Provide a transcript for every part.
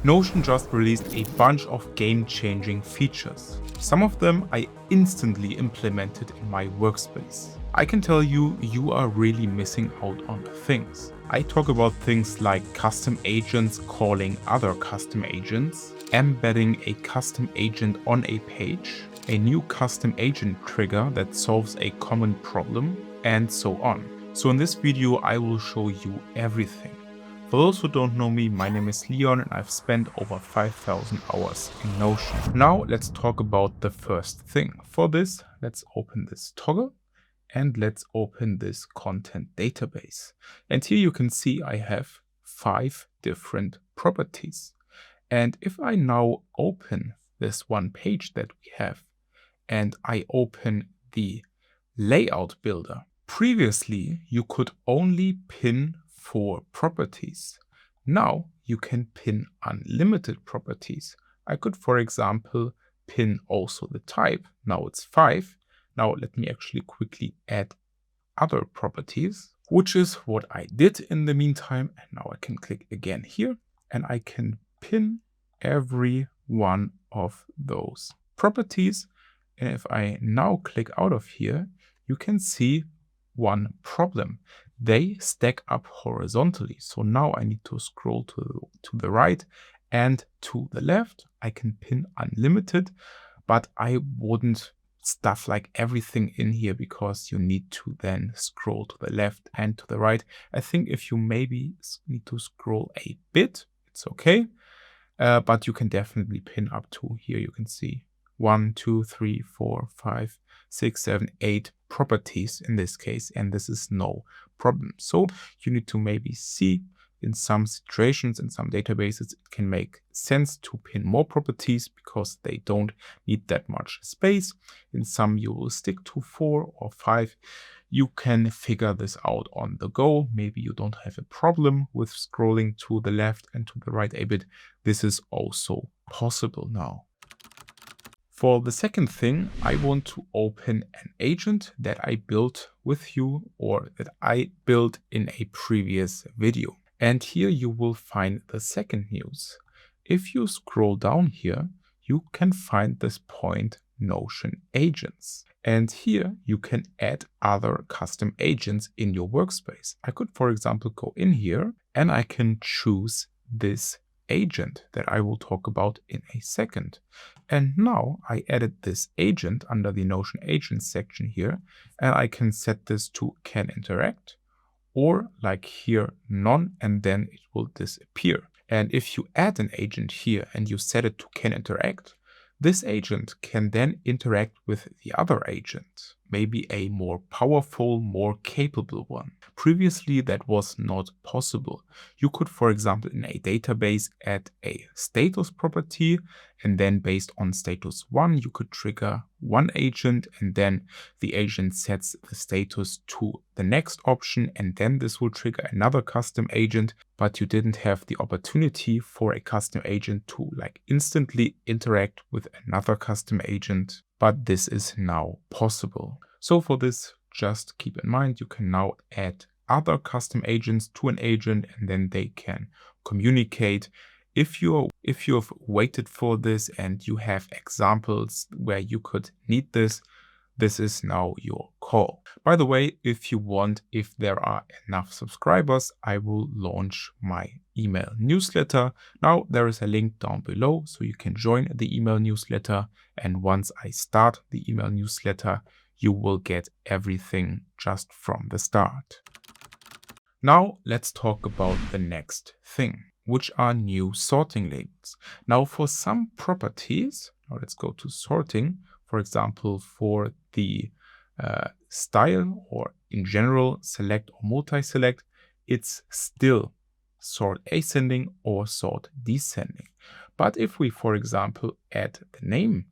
Notion just released a bunch of game-changing features. Some of them I instantly implemented in my workspace. I can tell you, you are really missing out on things. I talk about things like custom agents calling other custom agents, embedding a custom agent on a page, a new custom agent trigger that solves a common problem, and so on. So in this video, I will show you everything. For those who don't know me, my name is Leon and I've spent over 5,000 hours in Notion. Now let's talk about the first thing. For this, let's open this toggle and let's open this content database. And here you can see I have 5 different properties. And if I now open this one page that we have and I open the layout builder, previously you could only pin 4 properties. Now you can pin unlimited properties. I could, for example, pin also the type. Now it's 5. Now let me actually quickly add other properties, which is what I did in the meantime. And now I can click again here and I can pin every one of those properties. And if I now click out of here, you can see one problem. They stack up horizontally. So now I need to scroll to the right and to the left. I can pin unlimited, but I wouldn't stuff like everything in here because you need to then scroll to the left and to the right. I think if you maybe need to scroll a bit, it's okay. But you can definitely pin up to here. You can see 1, 2, 3, 4, 5, 6, 7, 8 properties in this case, and this is no problem. So you need to maybe see in some situations, in some databases, it can make sense to pin more properties because they don't need that much space. In some you will stick to 4 or 5. You can figure this out on the go. Maybe you don't have a problem with scrolling to the left and to the right a bit. This is also possible now. For the second thing, I want to open an agent that I built with you or that I built in a previous video. And here you will find the second news. If you scroll down here, you can find this point Notion agents. And here you can add other custom agents in your workspace. I could, for example, go in here and I can choose this agent that I will talk about in a second. And now I added this agent under the Notion agents section here, and I can set this to can interact or like here none, and then it will disappear. And if you add an agent here and you set it to can interact, this agent can then interact with the other agent, maybe a more powerful, more capable one. Previously, that was not possible. You could, for example, in a database add a status property, and then based on status 1, you could trigger one agent, and then the agent sets the status to the next option, and then this will trigger another custom agent, but you didn't have the opportunity for a custom agent to like instantly interact with another custom agent, but this is now possible. So for this, just keep in mind, you can now add other custom agents to an agent and then they can communicate. If you have waited for this and you have examples where you could need this, this is now your call. By the way, if you want, if there are enough subscribers, I will launch my email newsletter. Now there is a link down below so you can join the email newsletter. And once I start the email newsletter, you will get everything just from the start. Now let's talk about the next thing, which are new sorting labels. Now for some properties, now let's go to sorting. For example, for the style or in general select or multi-select, it's still sort ascending or sort descending. But if we, for example, add the name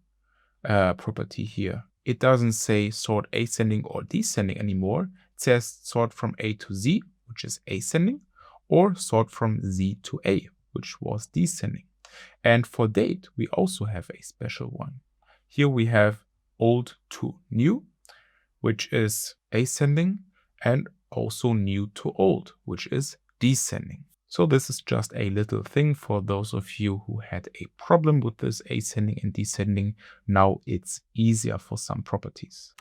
property here, it doesn't say sort ascending or descending anymore. It says sort from A to Z, which is ascending, or sort from Z to A, which was descending. And for date, we also have a special one. Here we have old to new, which is ascending, and also new to old, which is descending. So this is just a little thing for those of you who had a problem with this ascending and descending. Now it's easier for some properties.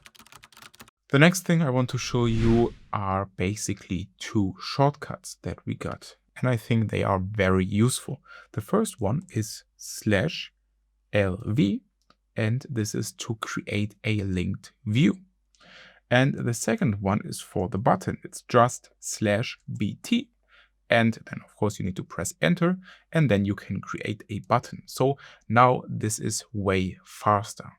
The next thing I want to show you are basically two shortcuts that we got, and I think they are very useful. The first one is /LV, and this is to create a linked view. And the second one is for the button. It's just /BT. And then of course you need to press enter, and then you can create a button. So now this is way faster.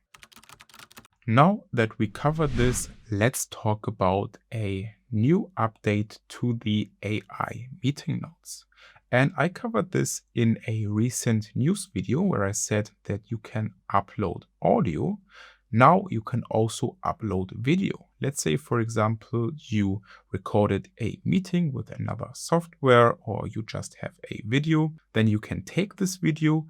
Now that we covered this, let's talk about a new update to the AI meeting notes. And I covered this in a recent news video where I said that you can upload audio. Now you can also upload video. Let's say, for example, you recorded a meeting with another software, or you just have a video. Then you can take this video,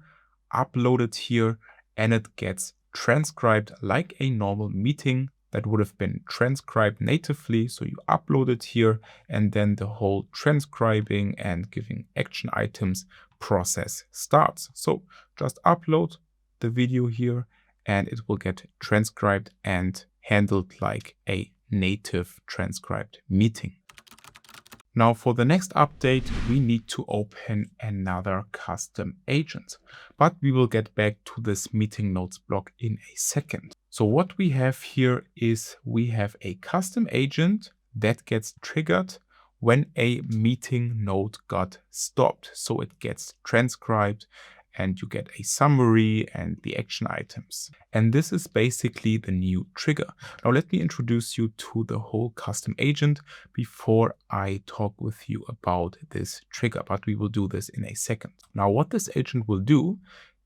upload it here, and it gets transcribed like a normal meeting that would have been transcribed natively. So you upload it here, and then the whole transcribing and giving action items process starts. So just upload the video here, and it will get transcribed and handled like a native transcribed meeting. Now for the next update, we need to open another custom agent, but we will get back to this meeting notes block in a second. So what we have here is we have a custom agent that gets triggered when a meeting note got stopped. So it gets transcribed and you get a summary and the action items. And this is basically the new trigger. Now let me introduce you to the whole custom agent before I talk with you about this trigger, but we will do this in a second. Now what this agent will do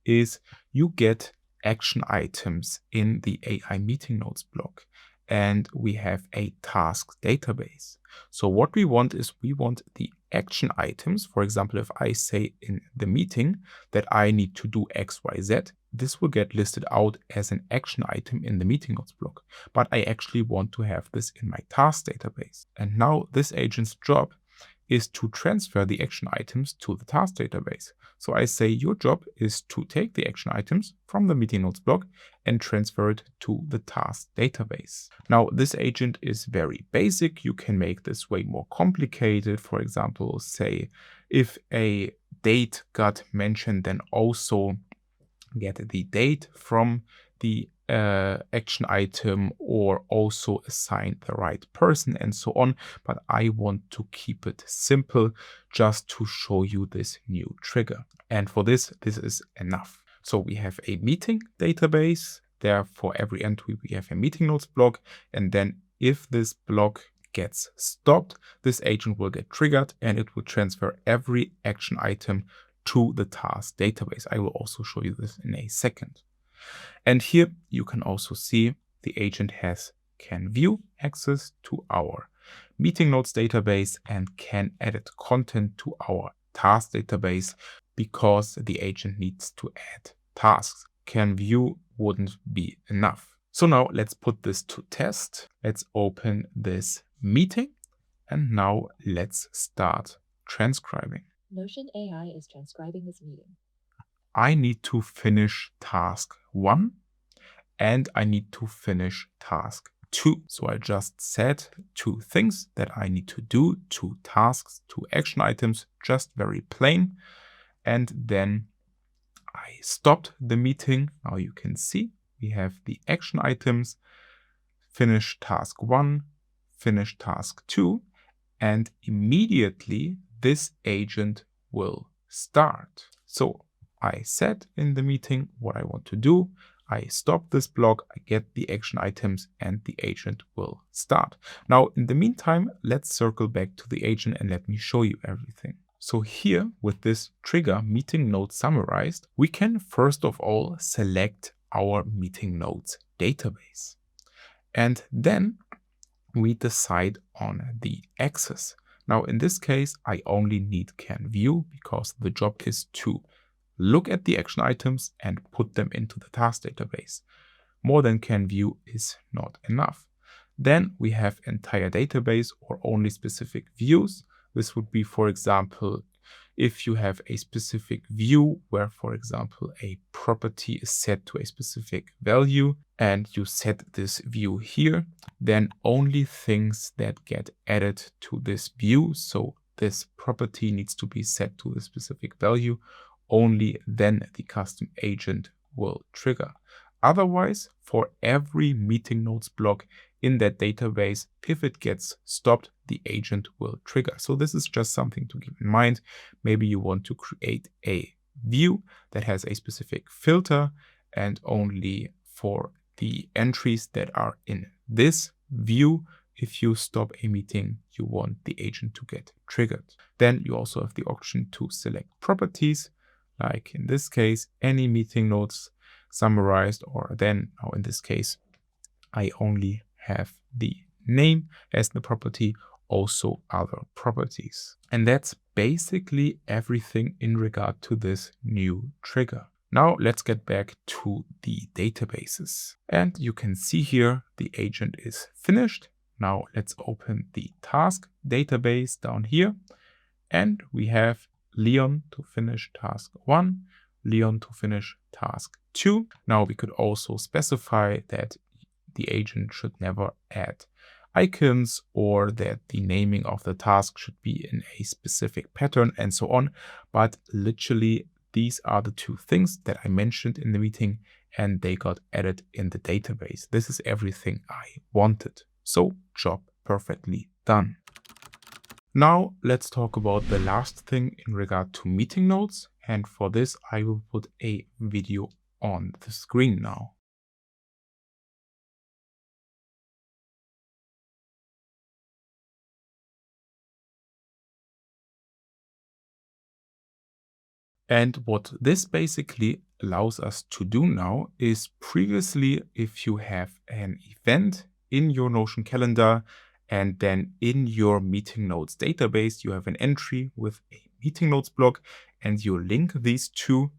is you get action items in the AI meeting notes block, and we have a task database. So what we want is we want the action items. For example, if I say in the meeting that I need to do X, Y, Z, this will get listed out as an action item in the meeting notes block. But I actually want to have this in my task database. And now this agent's job is to transfer the action items to the task database. So I say your job is to take the action items from the meeting notes block and transfer it to the task database. Now this agent is very basic. You can make this way more complicated. For example, say if a date got mentioned, then also get the date from the action item, or also assign the right person and so on. But I want to keep it simple just to show you this new trigger. And for this is enough. So we have a meeting database. There for every entry, we have a meeting notes block. And then if this block gets stopped, this agent will get triggered and it will transfer every action item to the task database. I will also show you this in a second. And here you can also see the agent can view access to our meeting notes database and can edit content to our task database, because the agent needs to add tasks. Can view wouldn't be enough. So now let's put this to test. Let's open this meeting, and now let's start transcribing. Notion AI is transcribing this meeting. I need to finish task 1 and I need to finish task 2. So I just said 2 things that I need to do, 2 tasks, 2 action items, just very plain. And then I stopped the meeting. Now you can see we have the action items, finish task 1, finish task 2, and immediately this agent will start. So I said in the meeting what I want to do. I stop this block, I get the action items, and the agent will start. Now, in the meantime, let's circle back to the agent and let me show you everything. So here, with this trigger meeting notes summarized, we can first of all select our meeting notes database. And then we decide on the access. Now, in this case, I only need can view because the job is to look at the action items and put them into the task database. More than can view is not enough. Then we have entire database or only specific views. This would be, for example, If you have a specific view where, for example, a property is set to a specific value and you set this view here, then only things that get added to this view, so this property needs to be set to the specific value, only then the custom agent will trigger. Otherwise, for every meeting notes block in that database, if it gets stopped, the agent will trigger. So this is just something to keep in mind. Maybe you want to create a view that has a specific filter, and only for the entries that are in this view, if you stop a meeting, you want the agent to get triggered. Then you also have the option to select properties, like in this case, any meeting notes summarized, or then now in this case, I only have the name as the property, also other properties. And that's basically everything in regard to this new trigger. Now let's get back to the databases. And you can see here the agent is finished. Now let's open the task database down here. And we have Leon to finish task 1, Leon to finish task 2. Now we could also specify that the agent should never add icons, or that the naming of the task should be in a specific pattern, and so on. But literally, these are the two things that I mentioned in the meeting, and they got added in the database. This is everything I wanted. So, job perfectly done. Now let's talk about the last thing in regard to meeting notes, and for this I will put a video on the screen now. And what this basically allows us to do now is, previously, if you have an event in your Notion calendar and then in your meeting notes database, you have an entry with a meeting notes block and you link these two.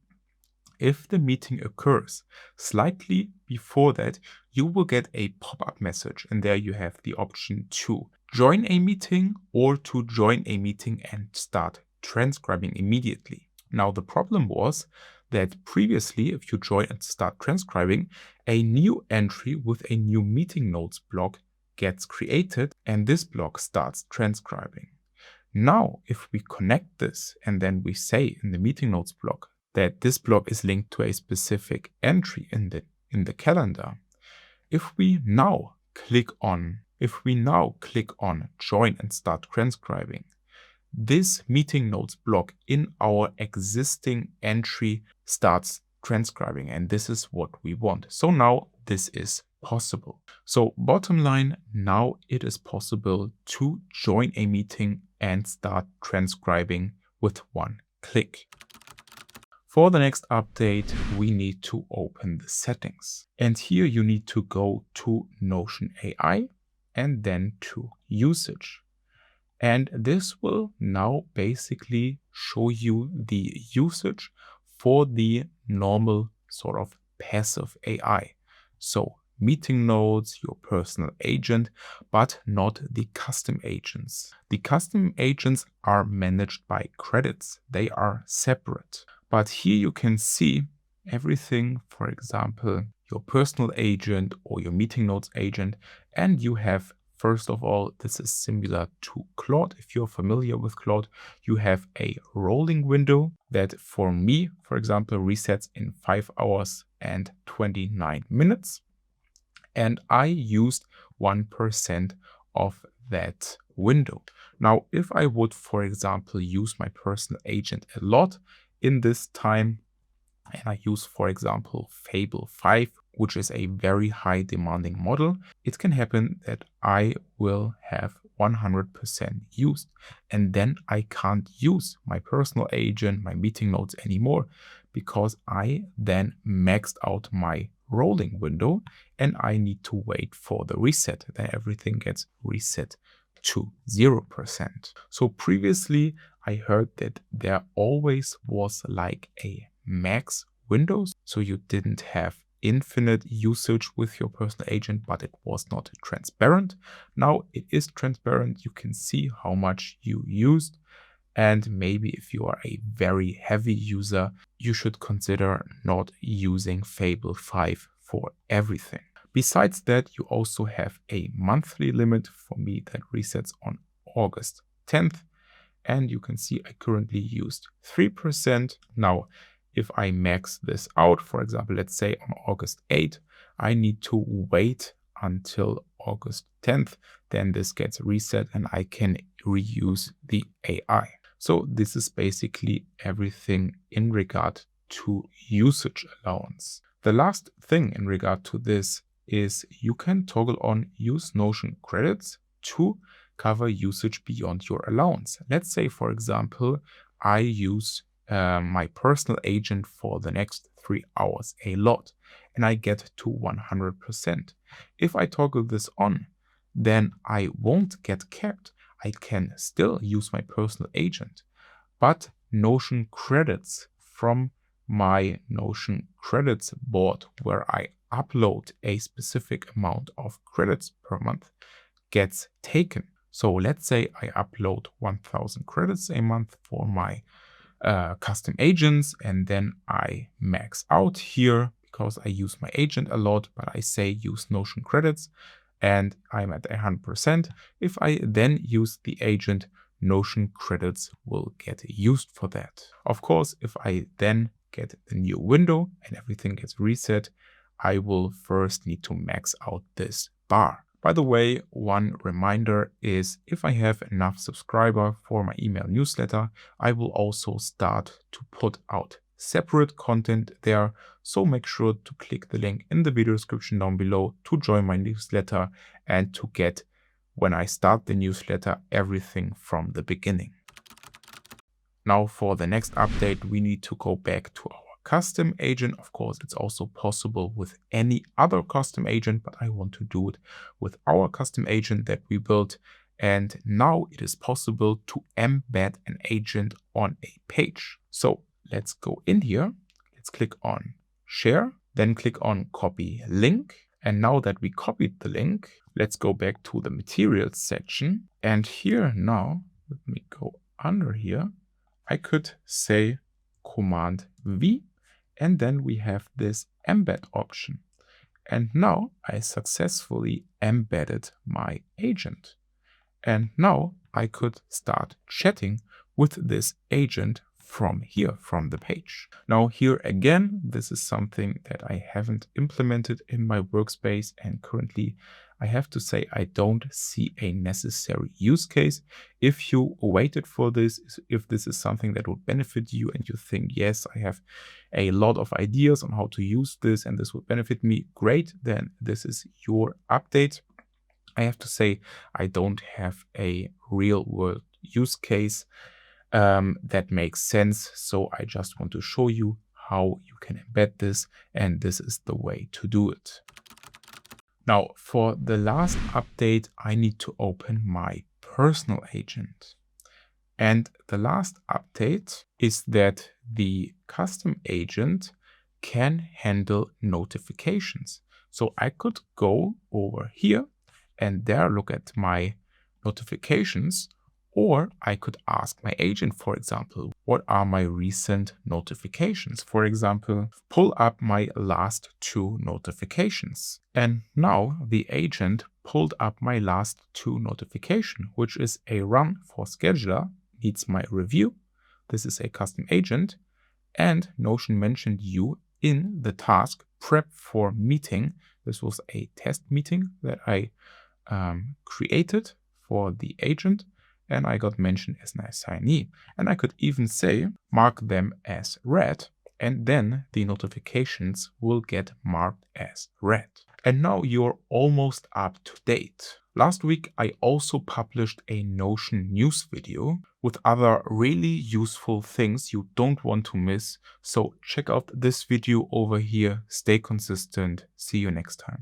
If the meeting occurs slightly before that, you will get a pop-up message, and there you have the option to join a meeting or to join a meeting and start transcribing immediately. Now, the problem was that previously, if you join and start transcribing, a new entry with a new meeting notes block gets created and this block starts transcribing. Now, if we connect this and then we say in the meeting notes block that this block is linked to a specific entry in the calendar, if we now click on join and start transcribing, this meeting notes block in our existing entry starts transcribing, and this is what we want. So now this is possible. So bottom line, now it is possible to join a meeting and start transcribing with one click. For the next update, we need to open the settings. And here you need to go to Notion AI and then to usage. And this will now basically show you the usage for the normal sort of passive AI. So meeting notes, your personal agent, but not the custom agents. The custom agents are managed by credits. They are separate. But here you can see everything, for example, your personal agent or your meeting notes agent, and you have, first of all, this is similar to Claude. If you're familiar with Claude, you have a rolling window that for me, for example, resets in 5 hours and 29 minutes. And I used 1% of that window. Now, if I would, for example, use my personal agent a lot in this time, and I use, for example, Fable 5, which is a very high demanding model, it can happen that I will have 100% used, and then I can't use my personal agent, my meeting notes anymore, because I then maxed out my rolling window and I need to wait for the reset. Then everything gets reset to 0%. So previously I heard that there always was like a max windows, so you didn't have infinite usage with your personal agent, but it was not transparent. Now it is transparent. You can see how much you used, And maybe if you are a very heavy user, you should consider not using Fable 5 for everything. Besides that, you also have a monthly limit for me that resets on August 10th. And you can see I currently used 3%. Now, if I max this out, for example, let's say on August 8th, I need to wait until August 10th. Then this gets reset and I can reuse the AI. So this is basically everything in regard to usage allowance. The last thing in regard to this is you can toggle on use Notion credits to cover usage beyond your allowance. Let's say, for example, I use my personal agent for the next 3 hours a lot and I get to 100%. If I toggle this on, then I won't get capped. I can still use my personal agent, but Notion credits from my Notion credits board, where I upload a specific amount of credits per month, gets taken. So let's say I upload 1000 credits a month for my custom agents, and then I max out here because I use my agent a lot, but I say use Notion credits and I'm at 100%. If I then use the agent, Notion credits will get used for that. Of course, if I then get the new window and everything gets reset, I will first need to max out this bar. By the way, one reminder is if I have enough subscribers for my email newsletter, I will also start to put out separate content there. So make sure to click the link in the video description down below to join my newsletter and to get, when I start the newsletter, everything from the beginning. Now for the next update, we need to go back to our custom agent. Of course, it's also possible with any other custom agent, but I want to do it with our custom agent that we built. And now it is possible to embed an agent on a page. So let's go in here. Let's click on share, then click on copy link. And now that we copied the link, let's go back to the materials section. And here now, let me go under here. I could say Command V, and then we have this embed option. And now I successfully embedded my agent. And now I could start chatting with this agent from here, from the page. Now here again, this is something that I haven't implemented in my workspace, and currently I have to say I don't see a necessary use case. If you waited for this, if this is something that would benefit you and you think, yes, I have a lot of ideas on how to use this and this would benefit me, great, then this is your update. I have to say I don't have a real world use case that makes sense. So I just want to show you how you can embed this, and this is the way to do it. Now, for the last update, I need to open my personal agent. And the last update is that the custom agent can handle notifications. So I could go over here and there look at my notifications, or I could ask my agent, for example, what are my recent notifications? For example, pull up my last 2 notifications. And now the agent pulled up my last 2 notifications, which is a run for scheduler, needs my review. This is a custom agent. And Notion mentioned you in the task prep for meeting. This was a test meeting that I created for the agent, and I got mentioned as an assignee. And I could even say, mark them as read, and then the notifications will get marked as read. And now you're almost up to date. Last week, I also published a Notion news video with other really useful things you don't want to miss. So check out this video over here. Stay consistent. See you next time.